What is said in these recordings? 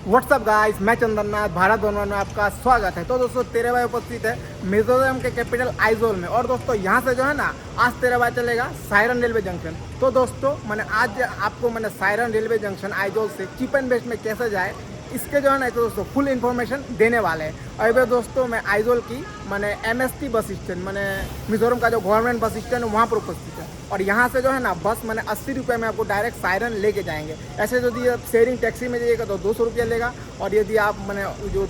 WhatsApp guys, मैं चंदननाथ भारत भवन में आपका स्वागत है। तो दोस्तों तेरे भाई उपस्थित है मिजोरम के कैपिटल आइजोल में। और दोस्तों यहाँ से जो है ना आज तेरे भाई चलेगा सायरन रेलवे जंक्शन। तो दोस्तों मैंने आज आपको सायरन रेलवे जंक्शन आइजोल से चीप एंड बेस्ट में कैसे जाए इसके जो है ना तो दोस्तों फुल इन्फॉर्मेशन देने वाले हैं। और ये दोस्तों मैं आइजोल की MST बस स्टैंड मिजोरम का जो गवर्नमेंट बस स्टैंड है वहाँ पर उपस्थित है। और यहाँ से जो है ना बस 80 रुपये में आपको डायरेक्ट सायरन लेके जाएंगे। ऐसे यदि आप शेयरिंग टैक्सी में जाइएगा तो 200 रुपया लेगा, और यदि आप जो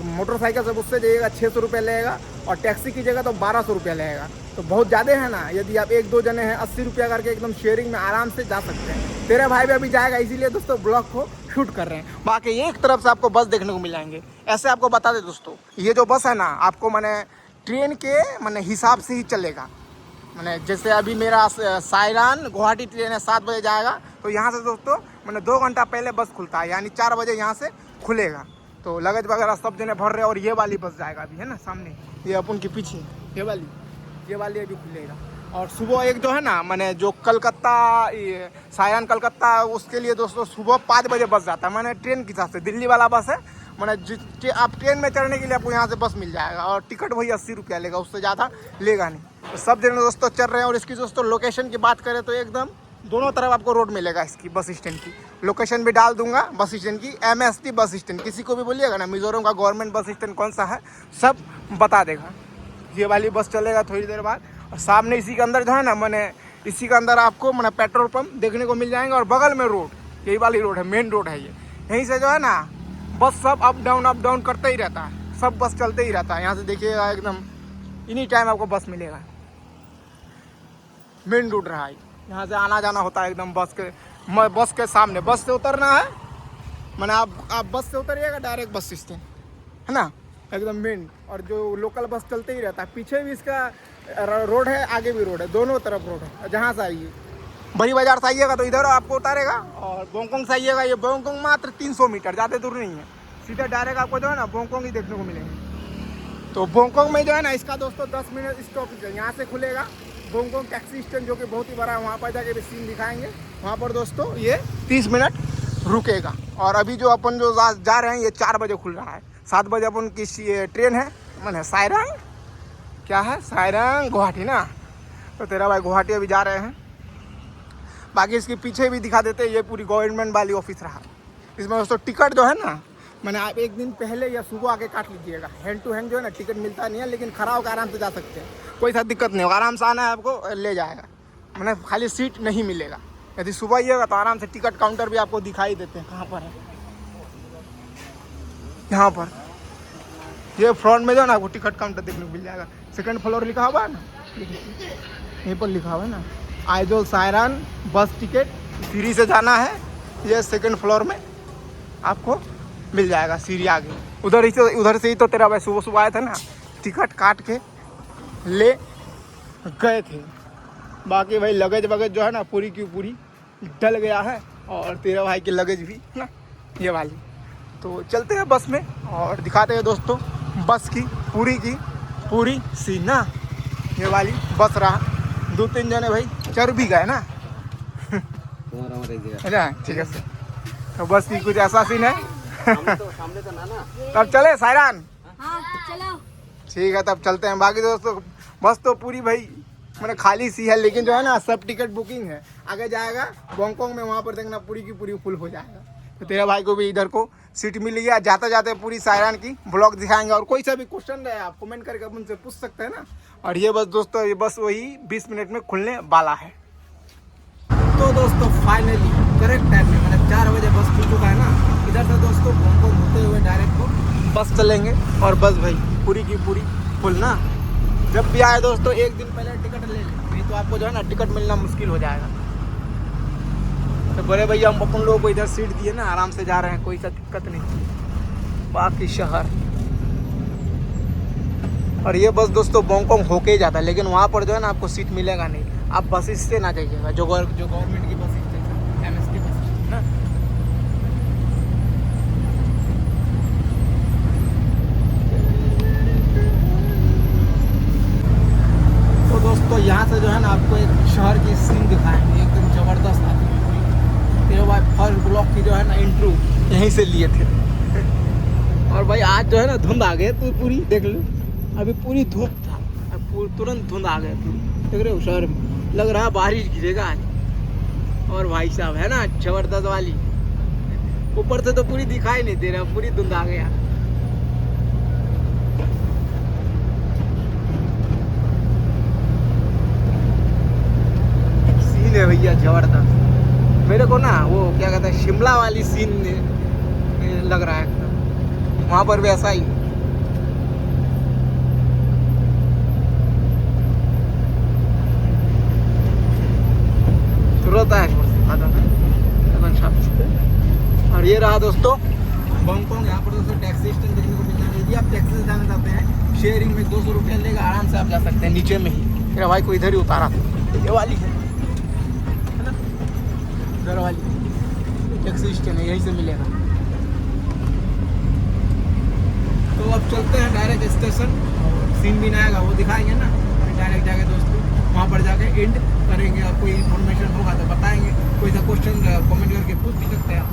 मोटरसाइकिल से उससे जाइएगा 600 रुपया लगेगा, और टैक्सी कीजिएगा तो 1200 रुपया लगेगा। तो बहुत ज़्यादा है ना। यदि आप 1-2 जने हैं 80 रुपया करके एकदम शेयरिंग में आराम से जा सकते हैं। तेरे भाई भी अभी जाएगा, इसीलिए दोस्तों ब्लॉग को शूट कर रहे हैं। बाकी एक तरफ से आपको बस देखने को मिल जाएंगे। ऐसे आपको बता दें दोस्तों, ये जो बस है ना आपको ट्रेन के हिसाब से ही चलेगा। जैसे अभी मेरा सायरन गुवाहाटी ट्रेन है 7 बजे जाएगा, तो यहाँ से दोस्तों 2 घंटा पहले बस खुलता है, यानी 4 बजे यहाँ से खुलेगा। तो लगेज वगैरह सब जने भर रहे हैं। और ये वाली बस जाएगा अभी, है ना सामने, ये अपन के पीछे ये वाली अभी खुलेगा। और सुबह एक जो है ना जो कलकत्ता सायरन कलकत्ता उसके लिए दोस्तों सुबह 5 बजे बस जाता है। ट्रेन के हिसाब से दिल्ली वाला बस है। आप ट्रेन में चढ़ने के लिए आपको यहाँ से बस मिल जाएगा, और टिकट वही 80 रुपया लेगा, उससे ज़्यादा लेगा नहीं। तो सब जने दोस्तों चल रहे हैं। और इसकी दोस्तों लोकेशन की बात करें तो एकदम दोनों तरफ आपको रोड मिलेगा। इसकी बस स्टैंड की लोकेशन भी डाल दूंगा, बस स्टैंड की MST बस स्टैंड। किसी को भी बोलिएगा ना मिजोरम का गवर्नमेंट बस स्टैंड कौन सा है, सब बता देगा। ये वाली बस चलेगा थोड़ी देर बाद। और सामने इसी के अंदर जो है ना इसी के अंदर आपको पेट्रोल पंप देखने को मिल जाएंगे। और बगल में रोड, यही वाली रोड है, मेन रोड है ये। यहीं से जो है ना बस सब अप डाउन करते ही रहता है, सब बस चलते ही रहता है। यहाँ से देखिएगा एकदम एनी टाइम आपको बस मिलेगा। मेन रोड रहा है, यहाँ से आना जाना होता है एकदम बस के सामने। बस से उतरना है आप बस से उतरिएगा डायरेक्ट बस स्टैंड, है ना, एकदम मेन। और जो लोकल बस चलते ही रहता है, पीछे भी इसका रोड है, आगे भी रोड है, दोनों तरफ रोड है। जहाँ से आइए बड़ी बाजार से आइएगा तो इधर आपको उतारेगा, और बोंगकोंग से आइएगा, ये बोंगकोंग मात्र 300 मीटर, ज़्यादा दूर नहीं है। सीधा डायरेक्ट आपको जो है ना बोंगकोंग ही देखने को मिलेंगे। तो बोंगकोंग में जो है ना इसका दोस्तों 10 मिनट स्टॉप है। यहाँ से खुलेगा बोंगकोंग टैक्सी स्टैंड, जो कि बहुत ही बड़ा है। वहाँ पर जाके भी सीन दिखाएंगे। वहाँ पर दोस्तों ये 30 मिनट रुकेगा। और अभी जो अपन जो जा रहे हैं ये 4 बजे खुल रहा है। 7 बजे अपन की ट्रेन है सायरन, क्या है, सायरन गुवाहाटी ना। तो तेरा भाई गुवाहाटी अभी जा रहे हैं। बाकी इसके पीछे भी दिखा देते हैं, ये पूरी गवर्नमेंट वाली ऑफिस रहा। इसमें दोस्तों टिकट जो है ना आप एक दिन पहले या सुबह आके काट लीजिएगा। हैंड टू हैंड जो है ना टिकट मिलता नहीं है, लेकिन खड़ा होकर आराम से जा सकते हैं, कोई सा दिक्कत नहीं होगा। आराम से आना है आपको, ले जाएगा। खाली सीट नहीं मिलेगा। यदि सुबह आइएगा तो आराम से टिकट काउंटर भी आपको दिखाई देते हैं। कहाँ पर है, यहाँ पर ये फ्रंट में जो है ना आपको टिकट काउंटर देखने को मिल जाएगा। 2nd फ्लोर लिखा हुआ है ना, यहीं पर लिखा हुआ है ना आइजोल सायरन बस टिकट। सीढ़ी से जाना है, ये 2nd फ्लोर में आपको मिल जाएगा। सीढ़ी आगे उधर से ही तो तेरा भाई सुबह आए थे ना, टिकट काट के ले गए थे। बाकी भाई लगेज वगैज जो है ना पूरी की पूरी डल गया है। और तेरा भाई की लगेज भी ना ये वाली। तो चलते हैं बस में और दिखाते हैं दोस्तों बस की पूरी सीन ना। ये वाली बस रहा, 2-3 जने भाई चढ़ भी गए ना। अच्छा ठीक है सर। तो बस की कुछ ऐसा सीन है। तब चले सायरन, चलो ठीक है तब चलते हैं। बाकी दोस्तों बस तो पूरी भाई खाली सी है, लेकिन जो है ना सब टिकट बुकिंग है। आगे जाएगा बोंगकोंग में, वहाँ पर देखना पूरी की पूरी फुल हो जाएगा। तो तेरे भाई को भी इधर को सीट मिल गया। जाते जाते पूरी सायरन की ब्लॉग दिखाएंगे। और कोई सा भी क्वेश्चन रहे आप कमेंट करके अपन से पूछ सकते हैं ना। और ये बस दोस्तों ये बस वही 20 मिनट में खुलने वाला है। तो दोस्तों फाइनली करेक्ट टाइम में 4 बजे बस खुल चुका है ना। इधर से दोस्तों बोंगकोंग होते हुए डायरेक्ट को बस चलेंगे। और बस भाई पूरी की पूरी फुल ना। जब भी आए दोस्तों एक दिन पहले टिकट ले लें, नहीं तो आपको जो है ना टिकट मिलना मुश्किल हो जाएगा। तो बड़े भैया हम अपन लोगों को इधर सीट दिए ना, आराम से जा रहे हैं, कोई सा दिक्कत नहीं। बाकी शहर और ये बस दोस्तों बोंगकोंग होके ही जाता है, लेकिन वहाँ पर जो है ना आपको सीट मिलेगा नहीं। आप बस से ना जाइएगा, जो गवर्नमेंट की बस MST बस ना। तो दोस्तों यहाँ से जो है ना आपको एक शहर की सीन दिखाएंगे, एकदम ज़बरदस्त आती है। तेरे भाई फर्स्ट ब्लॉक की जो है ना इंट्रो यहीं से लिए थे। और भाई आज जो है ना धुंध आ गई तू पूरी देख लो, अभी पूरी धूप था, अब तुरंत धुंध आ गया पूरी, देख रहे हो शहर में लग रहा है बारिश गिरेगा आज। और भाई साहब है ना जबरदस्त वाली, ऊपर से तो पूरी दिखाई नहीं दे रहा, पूरी धुंध आ गया। सीन है भैया जबरदस्त, मेरे को ना वो क्या कहते हैं शिमला वाली सीन लग रहा है, वहां पर भी ऐसा ही। तुरंत है और ये रहा दोस्तों बंगकोंग। यहाँ पर दोस्तों टैक्सी स्टैंड देखने को मिलता है। यदि आप टैक्सी से जाना चाहते हैं शेयरिंग में 200 रुपया लेगा, आराम से आप जा सकते हैं। नीचे में ही मेरा भाई को इधर ही उतारा, ये वाली है ना, इधर वाली टैक्सी स्टैंड है, यहीं से मिलेगा। तो अब चलते हैं डायरेक्ट स्टेशन, सीन भी ना आएगा वो दिखाएंगे ना, डायरेक्ट जाके दोस्तों वहाँ पर जाके एंड करेंगे। और कोई इन्फॉर्मेशन होगा तो बताएंगे, कोई सा क्वेश्चन कमेंट करके पूछ भी सकते हैं आप।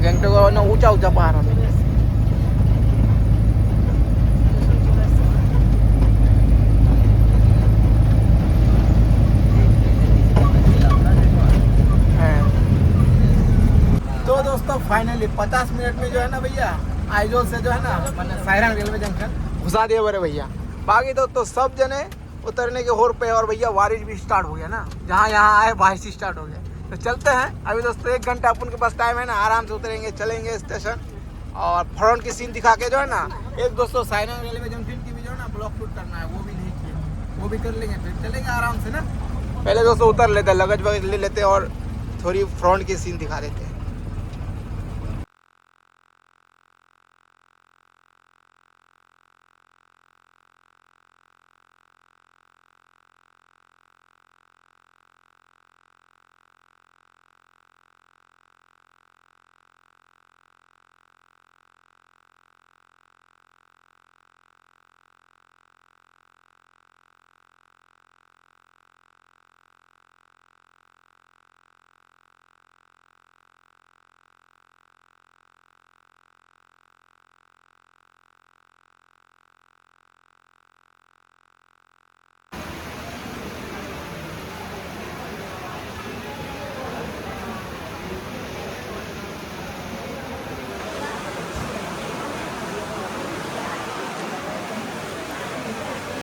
गैंगटॉक ना ऊंचा ऊंचा पहाड़ है। तो दोस्तों फाइनली 50 मिनट में जो है ना भैया आइजोल से जो है ना मैंने सायरन रेलवे जंक्शन घुसा दिया बड़े भैया। बाकी दोस्तों सब जने उतरने के होर पे, और भैया बारिश भी स्टार्ट हो गया ना, जहाँ यहाँ आए बारिश स्टार्ट हो गया। तो चलते हैं अभी दोस्तों, 1 घंटा अपन के पास टाइम है ना, आराम से उतरेंगे, चलेंगे स्टेशन और फ्रंट की सीन दिखा के जो है ना, एक दोस्तों सायरन रेलवे जंक्शन की भी जो है ना ब्लॉग शूट करना है, वो भी नहीं किया, वो भी कर लेंगे, फिर चलेंगे आराम से ना। पहले दोस्तों उतर लेते हैं, लगेज वगैरह ले लेते हैं और थोड़ी फ्रंट की सीन दिखा देते हैं।